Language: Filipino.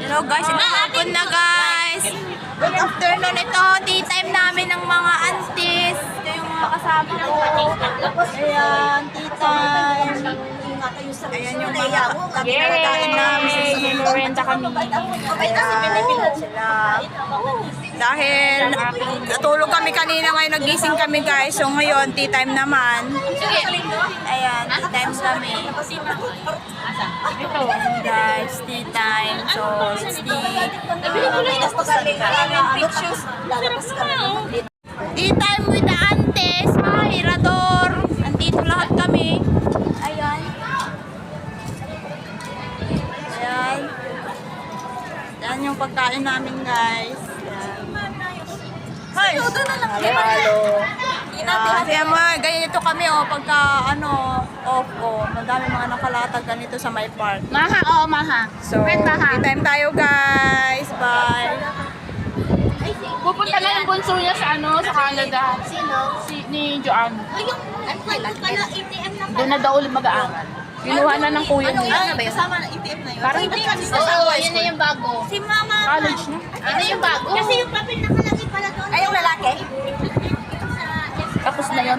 Hello guys, hapon na guys. Good afternoon, ito tea time namin ng mga aunties. Ito yung mga kasama ko. Ayan, tea time. Ayan yung mga kinakain namin. Nirenta kami. Ayan sila. Dahil natulog kami kanina, ngayon nagising kami guys. So ngayon, tea time naman. Ayan, tea time kami. Ito. Guys, tea time. So, it's tea time with the aunties, mga hirador. Andito lahat kami. Ayan. Ayan. Ayan yung pagkain namin, guys. Ayan. Halo-halo. Kaya mga ganyan ito kami, oh, pagka ano, off, oh, madami mga nakalatag ganito sa my park. Maha, oo, maha. So, tea time tayo guys. Bye. Pupunta na yung bunso niya sa ano, sa Canada. Sino? Ni Joanne. Yung pala ATM na Doon na daw ulit mag-aaral. Kinuha na ng kuya Ano niya. yun ba yun? Kasama na ATM na yun? Parang hindi kasi Oo, yun na yung bago. Si Mama. College na. Yun na yung bago. Kasi yung papel nakalagay pala doon. Ay, yung lalaki? Tapos na yun.